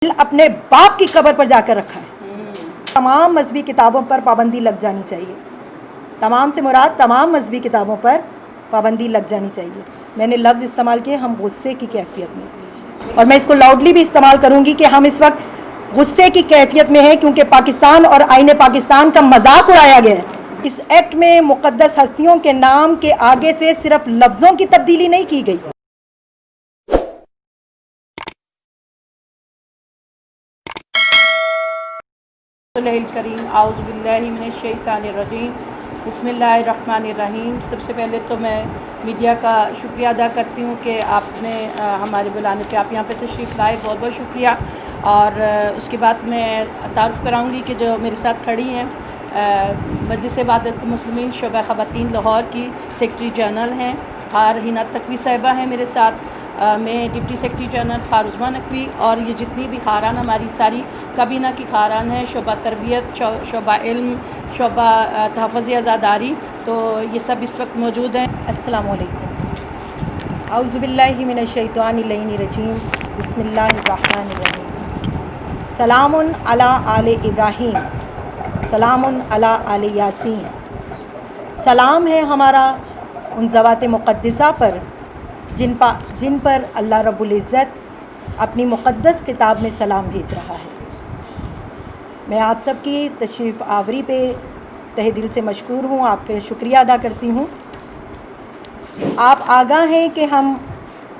अपने बाप की कब्र पर जाकर रखा है। तमाम मजहबी किताबों पर पाबंदी लग जानी चाहिए। तमाम से मुराद तमाम मजहबी किताबों पर पाबंदी लग जानी चाहिए। मैंने लफ्ज़ इस्तेमाल किए हम गुस्से की कैफियत में, और मैं इसको लाउडली भी इस्तेमाल करूंगी कि हम इस वक्त गुस्से की कैफियत में हैं, क्योंकि पाकिस्तान और आईने पाकिस्तान का मजाक उड़ाया गया है। इस एक्ट में मुक़द्दस हस्तियों के नाम के आगे से सिर्फ लफ्ज़ों की तब्दीली नहीं की गई। करीम आऊज़ु बिल्लाहि मिनश शैतानिर रजीम बिस्मिल्लाहिर्रहमानिर्रहीम। सबसे पहले तो मैं मीडिया का शुक्रिया अदा करती हूँ कि आपने हमारे बुलाने पे आप यहाँ पे तशरीफ़ लाए, बहुत बहुत शुक्रिया। और उसके बाद मैं तारुफ़ कराऊँगी कि जो मेरे साथ खड़ी हैं मजलिस वहदत मुस्लिमीन शोबा ख़वातीन लाहौर की सेक्रेटरी जनरल हैं खार हिना तकवी साहिबा हैं मेरे साथ। मैं डिप्टी सेक्रेटरी जनरल फारुज़मा नकवी, और ये जितनी भी खारान हमारी सारी काबीना की खारान हैं, शोबा तरबियत, शोबा इल्म, शोबा तहफ़्फ़ुज़ अज़ादारी, तो ये सब इस वक्त मौजूद हैं। अस्सलामु अलैकुम। औज़ु बिल्लाहि मिनश शैतानिर रजीम बिस्मिल्लाहिर्रहमानिर्रहीम। सलामुन अला आले इब्राहीम, सलामुन अला आले यासीन। सलाम है हमारा उन ज़वात मुक़द्दसा पर जिन पर अल्लाह रब्बुल इज़्ज़त अपनी मुक़द्दस किताब में सलाम भेज रहा है। मैं आप सब की तशरीफ़ आवरी पे तहे दिल से मशकूर हूँ, आपके शुक्रिया अदा करती हूँ। आप आगाह हैं कि हम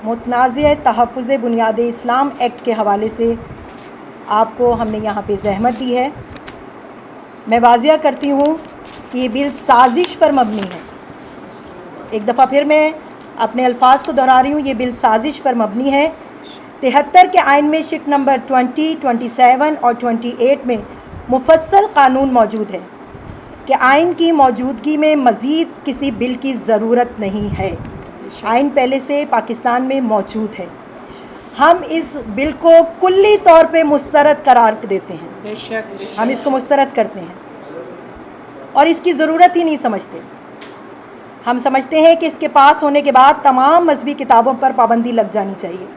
मुतनाज़ तहफ़्फ़ुज़ बुनियाद इस्लाम एक्ट के हवाले से आपको हमने यहाँ पे ज़हमत दी है। मैं वाज़िया करती हूँ कि ये बिल साजिश पर मबनी है। एक दफ़ा फिर मैं अपने अल्फाज को दोहरा रही हूँ, ये बिल साजिश पर मबनी है। 73 के आइन में शिक नंबर 20, 27 और 28 में मुफस्सल कानून मौजूद है कि आइन की मौजूदगी में मज़ीद किसी बिल की ज़रूरत नहीं है। आइन पहले से पाकिस्तान में मौजूद है। हम इस बिल को कुल्ली तौर पे मुस्तरद करार देते हैं। बेशक हम इसको मुस्तरद करते हैं और इसकी ज़रूरत ही नहीं समझते। हम समझते हैं कि इसके पास होने के बाद तमाम मजहबी किताबों पर पाबंदी लग जानी चाहिए।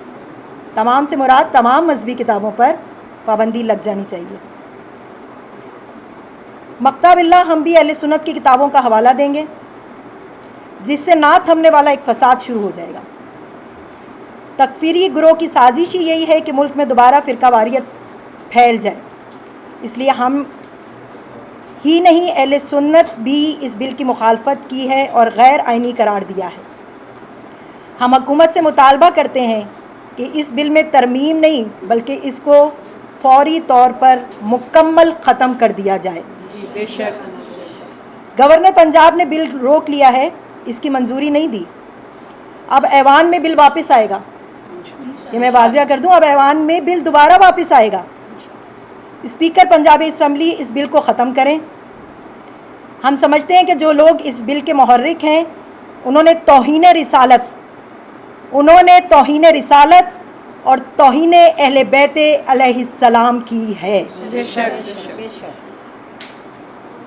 तमाम से मुराद तमाम मजहबी किताबों पर पाबंदी लग जानी चाहिए। मक्ता बिल्ला हम भी अहले सुन्नत की किताबों का हवाला देंगे, जिससे ना थमने वाला एक फ़साद शुरू हो जाएगा। तकफीरी ग्रोह की साजिश ही यही है कि मुल्क में दोबारा फ़िरकावारियत फैल जाए। इसलिए हम ही नहीं, अहले सुन्नत भी इस बिल की मुखालफत की है और गैर आइनी करार दिया है। हम हुकूमत से मुतालबा करते हैं कि इस बिल में तरमीम नहीं बल्कि इसको फौरी तौर पर मुकम्मल ख़त्म कर दिया जाए। बेशक गवर्नर पंजाब ने बिल रोक लिया है, इसकी मंजूरी नहीं दी। अब ऐवान में बिल वापस आएगा, ये मैं वाज़िया कर दूं, अब ऐवान में बिल दोबारा वापस आएगा। स्पीकर पंजाबी असम्बली इस बिल को ख़त्म करें। हम समझते हैं कि जो लोग इस बिल के मुहर्रिक हैं उन्होंने तौहीन रिसालत और तौहीन अहले बैत अलैहिस्सलाम की है।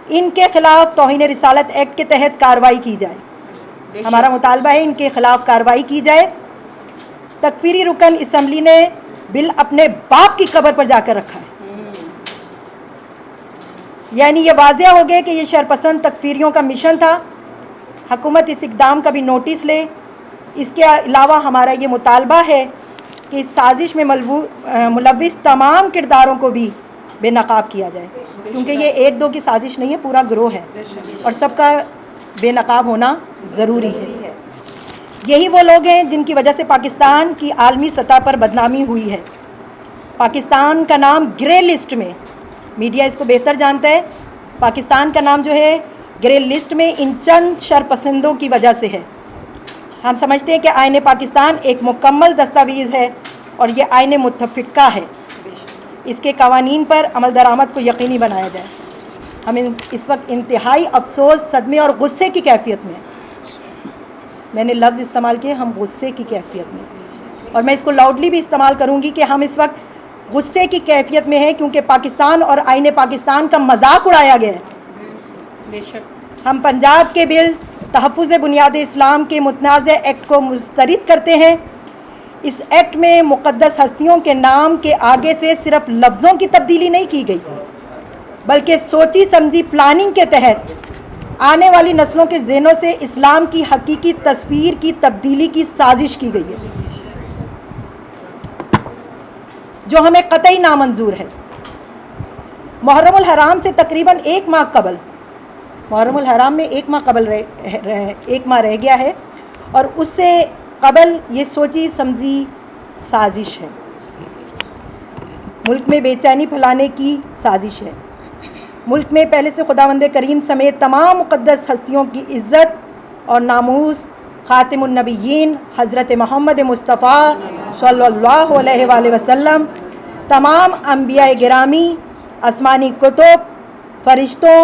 इनके ख़िलाफ़ तौहीन रिसालत एक्ट के तहत कार्रवाई की जाए। हमारा मुतालबा है इनके ख़िलाफ़ कार्रवाई की जाए। तकफीरी रुकन असम्बली ने बिल अपने बाप की कब्र पर जाकर रखा है। यानी ये वाज़िया हो गया कि ये शरपसंद तकफीरियों का मिशन था। हुकूमत इस इक़दाम का भी नोटिस ले। इसके अलावा हमारा ये मुतालबा है कि इस साजिश में मुलव्विस तमाम किरदारों को भी बेनकाब किया जाए, क्योंकि ये एक दो की साजिश नहीं है, पूरा ग्रोह है और सबका बेनकाब होना ज़रूरी है। यही वो लोग हैं जिनकी वजह से पाकिस्तान की आलमी सतह पर बदनामी हुई है। पाकिस्तान का नाम ग्रे लिस्ट में, मीडिया इसको बेहतर जानता है, पाकिस्तान का नाम जो है ग्रे लिस्ट में इन चंद शरपसंदों की वजह से है। हम समझते हैं कि आईने पाकिस्तान एक मुकम्मल दस्तावेज़ है और ये आईने मुत्तफ़िक़ा है। इसके कवानीन पर अमल दरामद को यकीनी बनाया जाए। हम इस वक्त इंतहाई अफसोस, सदमे और गुस्से की कैफियत में, मैंने लफ्ज़ इस्तेमाल किए हम गुस्से की कैफियत में, और मैं इसको लाउडली भी इस्तेमाल करूँगी कि हम इस वक्त गुस्से की कैफियत में हैं, क्योंकि पाकिस्तान और आईने पाकिस्तान का मजाक उड़ाया गया है। बेशक हम पंजाब के बिल तहफ़्फ़ुज़ बुनियाद इस्लाम के मुतनाज़ एक्ट को मुस्तरद करते हैं। اس ایکٹ میں مقدس ہستیوں کے نام کے آگے سے صرف لفظوں کی تبدیلی نہیں کی گئی، بلکہ سوچی سمجھی پلاننگ کے تحت آنے والی نسلوں کے ذہنوں سے اسلام کی حقیقی تصویر کی تبدیلی کی سازش کی گئی ہے، جو ہمیں قطعی نامنظور ہے۔ محرم الحرام سے تقریباً ایک ماہ قبل، محرم الحرام میں ایک ماہ رہ گیا ہے، اور اس سے قبل یہ سوچی سمجھی سازش ہے، ملک میں بے چینی پھیلانے کی سازش ہے۔ ملک میں پہلے سے خداوند کریم سمیت تمام مقدس ہستیوں کی عزت اور ناموس خاتم النبیین حضرت محمد مصطفیٰ صلی اللہ علیہ وآلہ وسلم، تمام انبیاء گرامی، آسمانی کتب، فرشتوں،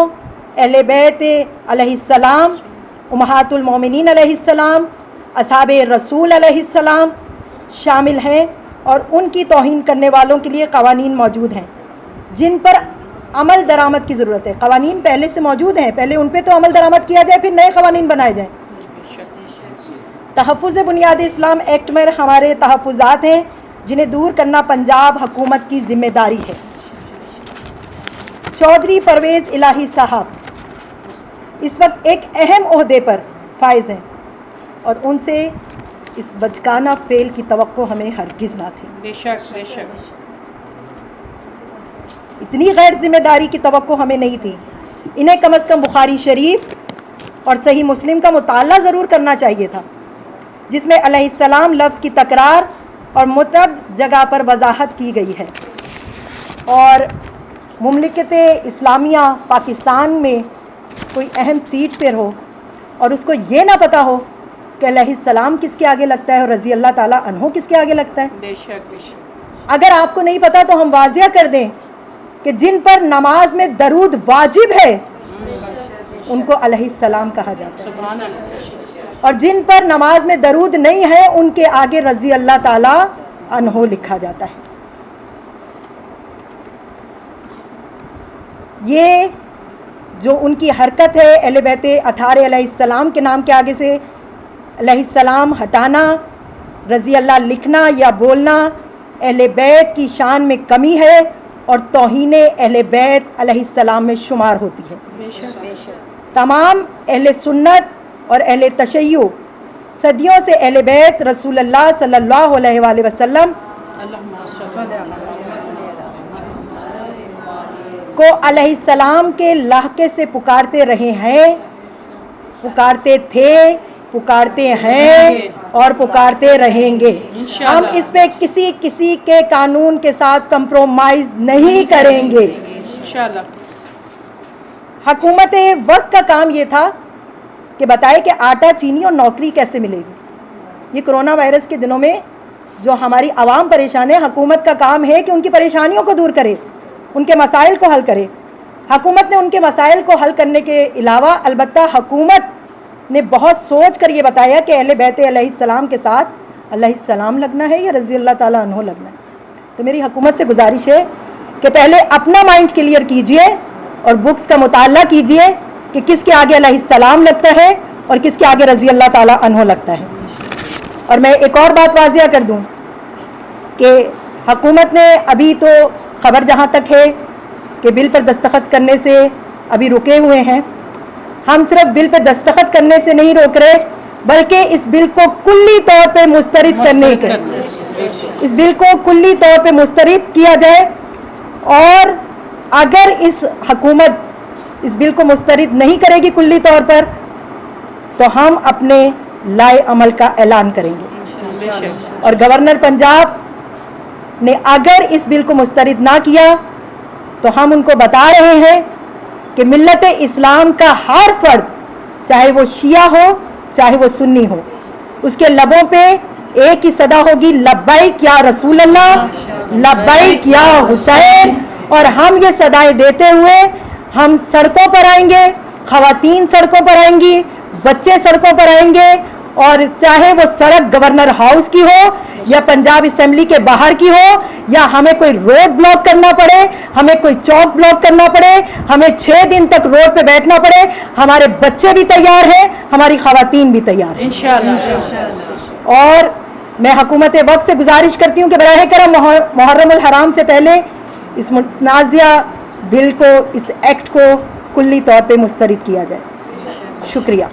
اہل بیت علیہ السلام، امہات المومنین علیہ السلام، اصحاب رسول علیہ السلام شامل ہیں، اور ان کی توہین کرنے والوں کے لیے قوانین موجود ہیں جن پر عمل درآمد کی ضرورت ہے۔ قوانین پہلے سے موجود ہیں، پہلے ان پہ تو عمل درآمد کیا جائے، پھر نئے قوانین بنائے جائیں۔ تحفظ بنیاد اسلام ایکٹ میں ہمارے تحفظات ہیں جنہیں دور کرنا پنجاب حکومت کی ذمہ داری ہے۔ چودھری پرویز الہی صاحب اس وقت ایک اہم عہدے پر فائز ہیں، اور ان سے اس بچکانہ فعل کی توقع ہمیں ہرگز نہ تھی۔ بے شک بے شک، اتنی غیر ذمہ داری کی توقع ہمیں نہیں تھی۔ انہیں کم از کم بخاری شریف اور صحیح مسلم کا مطالعہ ضرور کرنا چاہیے تھا، جس میں علیہ السلام لفظ کی تکرار اور متعدد جگہ پر وضاحت کی گئی ہے، اور مملکت اسلامیہ پاکستان میں کوئی اہم سیٹ پر ہو اور اس کو یہ نہ پتہ ہو کہ علیہ السلام کس کے آگے لگتا ہے اور رضی اللہ تعالیٰ عنہ کس کے آگے لگتا ہے۔ بے شک بے شک، اگر آپ کو نہیں پتہ تو ہم واضح کر دیں کہ جن پر نماز میں درود واجب ہے ان کو علیہ السلام کہا جاتا ہے، سبحان اللہ، اور جن پر نماز میں درود نہیں ہے ان کے آگے رضی اللہ تعالیٰ عنہ لکھا جاتا ہے۔ یہ جو ان کی حرکت ہے اہل بیت اطہار علیہ السلام کے نام کے آگے سے علیہ السلام ہٹانا، رضی اللہ لکھنا یا بولنا اہل بیت کی شان میں کمی ہے اور توہین اہل بیت علیہ السلام میں شمار ہوتی ہے۔ بے شک بے شک، تمام اہل سنت اور اہل تشیع صدیوں سے اہل بیت رسول اللہ صلی اللہ علیہ وآلہ وسلم اللہم صل علی کو علیہ السلام کے لہقے سے پکارتے رہے ہیں، پکارتے تھے، پکارتے ہیں اور پکارتے رہیں گے۔ ہم اس پہ کسی کے قانون کے ساتھ کمپرومائز نہیں کریں گے۔ انشاءاللہ۔ حکومت وقت کا کام یہ تھا کہ بتائے کہ آٹا، چینی اور نوکری کیسے ملے گی۔ یہ کرونا وائرس کے دنوں میں جو ہماری عوام پریشان ہے، حکومت کا کام ہے کہ ان کی پریشانیوں کو دور کرے، ان کے مسائل کو حل کرے۔ حکومت نے ان کے مسائل کو حل کرنے کے علاوہ البتہ حکومت نے بہت سوچ کر یہ بتایا کہ اہل بیت علیہ السلام کے ساتھ علیہ السلام لگنا ہے یا رضی اللہ تعالیٰ عنہ لگنا ہے۔ تو میری حکومت سے گزارش ہے کہ پہلے اپنا مائنڈ کلیئر کیجئے اور بکس کا مطالعہ کیجئے کہ کس کے آگے علیہ السلام لگتا ہے اور کس کے آگے رضی اللہ تعالیٰ عنہ لگتا ہے۔ اور میں ایک اور بات واضح کر دوں کہ حکومت نے ابھی تو خبر جہاں تک ہے کہ بل پر دستخط کرنے سے ابھی رکے ہوئے ہیں۔ ہم صرف بل پہ دستخط کرنے سے نہیں روک رہے بلکہ اس بل کو کلی طور پہ مسترد کرنے کے، اس بل کو کلی طور پہ مسترد کیا جائے، اور اگر اس حکومت اس بل کو مسترد نہیں کرے گی کلی طور پر تو ہم اپنے لائے عمل کا اعلان کریں گے۔ اور گورنر پنجاب نے اگر اس بل کو مسترد نہ کیا تو ہم ان کو بتا رہے ہیں کہ ملت اسلام کا ہر فرد، چاہے وہ شیعہ ہو چاہے وہ سنی ہو، اس کے لبوں پہ ایک ہی صدا ہوگی، لبیک یا رسول اللہ، لبیک یا حسین۔ اور ہم یہ صدائیں دیتے ہوئے ہم سڑکوں پر آئیں گے، خواتین سڑکوں پر آئیں گی، بچے سڑکوں پر آئیں گے، اور چاہے وہ سڑک گورنر ہاؤس کی ہو یا پنجاب اسمبلی کے باہر کی ہو، یا ہمیں کوئی روڈ بلاک کرنا پڑے، ہمیں کوئی چوک بلاک کرنا پڑے، ہمیں 6 دن تک روڈ پہ بیٹھنا پڑے، ہمارے بچے بھی تیار ہیں، ہماری خواتین بھی تیار ہیں۔ انشاءاللہ۔ اور میں حکومت وقت سے گزارش کرتی ہوں کہ براہ کرم محرم الحرام سے پہلے اس متنازعہ بل کو، اس ایکٹ کو کلی طور پہ مسترد کیا جائے. شکریہ.